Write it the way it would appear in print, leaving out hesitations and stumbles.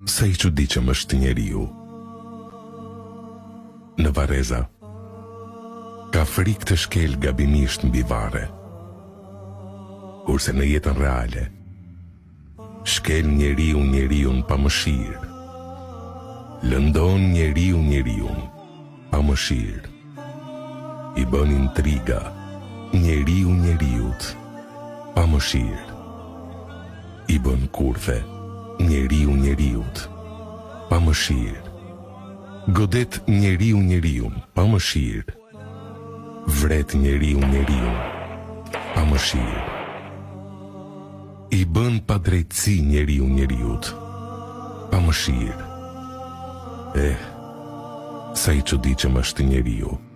Sa I çuditshëm është njeriu. Në vareza ka frikë të shkel gabimisht mbi varre, kurse në jetën reale shkel njeriu pa mëshirë. Lëndon njeriu pa mëshirë. I bën intriga njeriut pa mëshirë. I bën kurthe njeriut pa mëshirë. Godet njeriu pa mëshirë. Vret njeriu pa mëshirë. I bën pa drejtësi njeriut pa mëshirë. Sa I çuditshëm është njeriu.